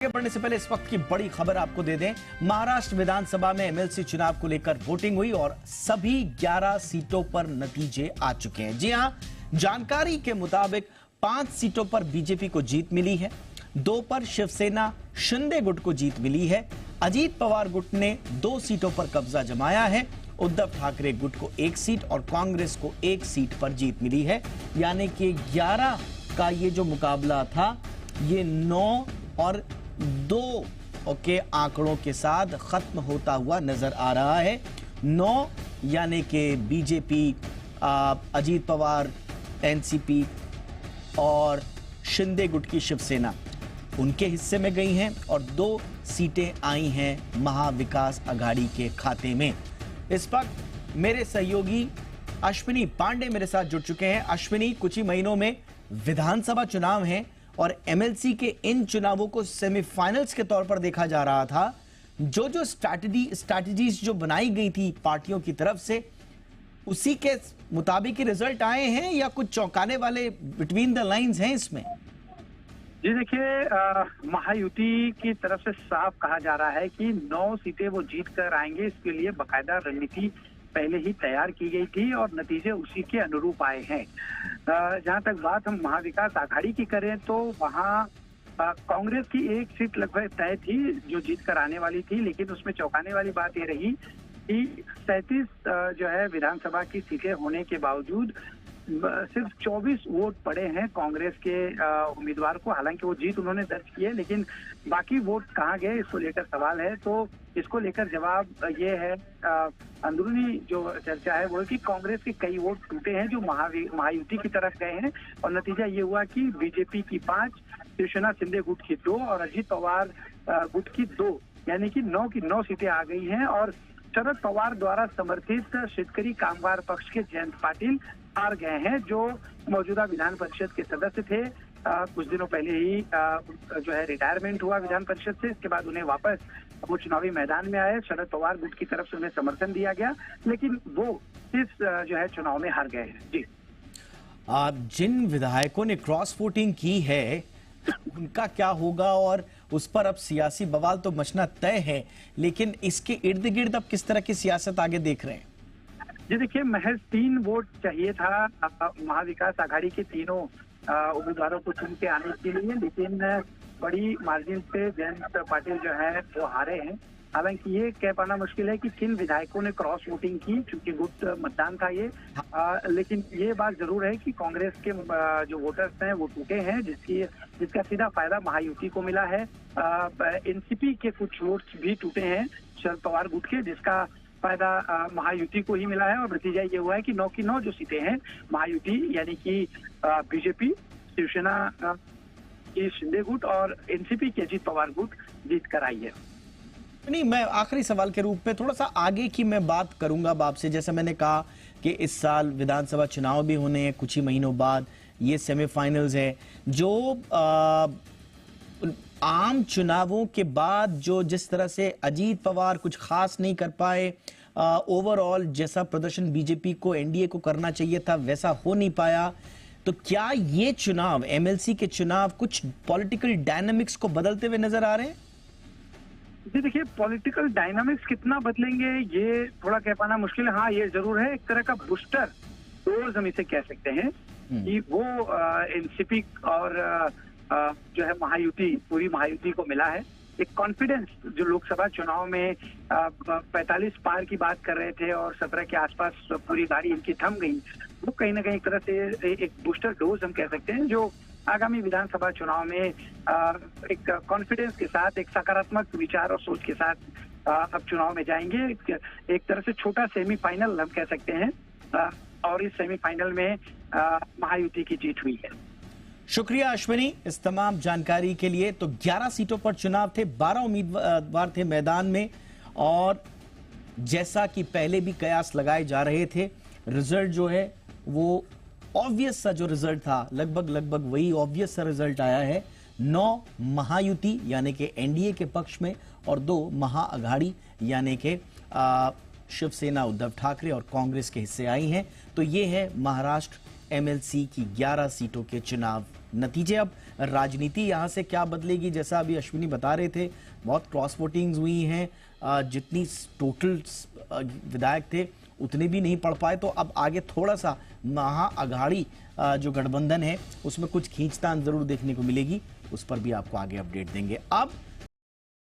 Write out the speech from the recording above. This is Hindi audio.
आगे बढ़ने से पहले इस वक्त की बड़ी खबर आपको दे दें। महाराष्ट्र विधानसभा में एमएलसी चुनाव को लेकर वोटिंग हुई और सभी 11 सीटों पर नतीजे आ चुके हैं। जी हां, जानकारी के मुताबिक 5 सीटों पर बीजेपी को जीत मिली है, 2 पर शिवसेना शिंदे गुट को जीत मिली है, अजीत पवार गुट ने 2 सीटों पर कब्जा जमाया है, उद्धव ठाकरे गुट को 1 सीट और कांग्रेस को 1 सीट पर जीत मिली है। यानी कि 11 का ये जो मुकाबला था ये 9 और 2 के आंकड़ों के साथ खत्म होता हुआ नजर आ रहा है। 9 यानी कि बीजेपी, अजीत पवार एनसीपी और शिंदे गुट की शिवसेना उनके हिस्से में गई हैं और 2 सीटें आई हैं महाविकास अघाड़ी के खाते में। इस वक्त मेरे सहयोगी अश्विनी पांडे मेरे साथ जुड़ चुके हैं। अश्विनी, कुछ ही महीनों में विधानसभा चुनाव हैं और एमएलसी के इन चुनावों को सेमीफाइनल्स के तौर पर देखा जा रहा था। जो स्ट्रैटेजीज जो बनाई गई थी पार्टियों की तरफ से, उसी के मुताबिक रिजल्ट आए हैं या कुछ चौंकाने वाले बिटवीन द लाइंस हैं इसमें? जी देखिए, महायुति की तरफ से साफ कहा जा रहा है कि 9 सीटें वो जीत कर आएंगे। इसके लिए बाकायदा रणनीति पहले ही तैयार की गई थी और नतीजे उसी के अनुरूप आए हैं। जहां तक बात हम महाविकास आघाड़ी की करें तो वहां कांग्रेस की 1 सीट लगभग तय थी जो जीत कर आने वाली थी, लेकिन उसमें चौंकाने वाली बात ये रही कि 37 जो है विधानसभा की सीटें होने के बावजूद सिर्फ 24 वोट पड़े हैं कांग्रेस के उम्मीदवार को। हालांकि वो जीत उन्होंने दर्ज की है, लेकिन बाकी वोट कहाँ गए इसको लेकर सवाल है। तो इसको लेकर जवाब ये है, अंदरूनी जो चर्चा है वो है कि कांग्रेस के कई वोट टूटे हैं जो महायुति की तरफ गए हैं और नतीजा ये हुआ कि बीजेपी की 5, शिवसेना शिंदे गुट की 2 और अजीत पवार गुट की 2, यानी कि 9 की 9 सीटें आ गई हैं। और शरद पवार द्वारा समर्थित शेतकरी कामगार पक्ष के जयंत पाटिल हार गए हैं, जो मौजूदा विधान परिषद के सदस्य थे। कुछ दिनों पहले ही जो है रिटायरमेंट हुआ विधान परिषद से। इसके बाद उन्हें वापस वो चुनावी मैदान में आए। शरद पवार गुट की तरफ से उन्हें समर्थन दिया गया, लेकिन वो इस जो है चुनाव में हार गए हैं। जी, जिन विधायकों ने क्रॉस वोटिंग की है उनका क्या होगा, और उस पर अब सियासी बवाल तो मचना तय है, लेकिन इसके इर्द गिर्द अब किस तरह की सियासत आगे देख रहे हैं? जी देखिए, महज 3 वोट चाहिए था महाविकास आघाड़ी के तीनों उम्मीदवारों को चुन के आने के लिए, लेकिन बड़ी मार्जिन से जयंत पाटिल जो है वो हारे हैं। हालांकि ये कह पाना मुश्किल है कि किन विधायकों ने क्रॉस वोटिंग की, क्योंकि गुप्त मतदान था ये। लेकिन ये बात जरूर है कि कांग्रेस के जो वोटर्स हैं वो टूटे हैं, जिसका सीधा फायदा महायुति को मिला है। एनसीपी के कुछ वोट्स भी टूटे हैं शरद पवार गुट के, जिसका फायदा महायुति को ही मिला है। और नतीजा ये हुआ है कि 9 की 9 जो सीटें हैं महायुति यानी कि बीजेपी, शिवसेना की शिंदे गुट और एनसीपी के अजीत पवार गुट जीत कर आई है। नहीं, मैं आखिरी सवाल के रूप में थोड़ा सा आगे की मैं बात करूंगा आपसे। जैसे मैंने कहा कि इस साल विधानसभा चुनाव भी होने हैं कुछ ही महीनों बाद, ये सेमीफाइनल्स है। जो आम चुनावों के बाद जो जिस तरह से अजीत पवार कुछ खास नहीं कर पाए, ओवरऑल जैसा प्रदर्शन बीजेपी को, एनडीए को करना चाहिए था वैसा हो नहीं पाया, तो क्या ये चुनाव, एमएलसी के चुनाव, कुछ पॉलिटिकल डायनामिक्स को बदलते हुए नजर आ रहे हैं? जी देखिए, पॉलिटिकल डायनामिक्स कितना बदलेंगे ये थोड़ा कह पाना मुश्किल है। हाँ, ये जरूर है, एक तरह का बूस्टर डोज हम इसे कह सकते हैं कि वो एनसीपी और जो है महायुति, पूरी महायुति को मिला है। एक कॉन्फिडेंस जो लोकसभा चुनाव में 45 पार की बात कर रहे थे और 17 के आसपास पूरी गाड़ी इनकी थम गई, वो कहीं ना कहीं एक तरह से एक बूस्टर डोज हम कह सकते हैं, जो आगामी विधानसभा चुनाव में एक कॉन्फिडेंस के साथ, एक सकारात्मक विचार और सोच के साथ अब चुनाव में जाएंगे। एक तरह से छोटा सेमीफाइनल हम कह सकते हैं, और इस सेमीफाइनल में महायुति की जीत हुई है। शुक्रिया अश्विनी इस तमाम जानकारी के लिए। तो 11 सीटों पर चुनाव थे, 12 उम्मीदवार थे मैदान में, और जैसा कि पहले भी कयास लगाए जा रहे थे, रिजल्ट जो है वो ऑब्वियस सा जो रिजल्ट था, लगभग वही ऑब्वियस सा रिजल्ट आया है। 9 महायुति यानी कि एनडीए के पक्ष में और 2 महाअघाड़ी यानी कि शिवसेना, उद्धव ठाकरे और कांग्रेस के हिस्से आई हैं। तो ये है महाराष्ट्र एमएलसी की 11 सीटों के चुनाव नतीजे। अब राजनीति यहां से क्या बदलेगी, जैसा अभी अश्विनी बता रहे थे, बहुत क्रॉस वोटिंग्स हुई हैं, जितनी टोटल विधायक थे उतने भी नहीं पढ़ पाए, तो अब आगे थोड़ा सा महाअघाड़ी जो गठबंधन है उसमें कुछ खींचतान जरूर देखने को मिलेगी, उस पर भी आपको आगे अपडेट देंगे। अब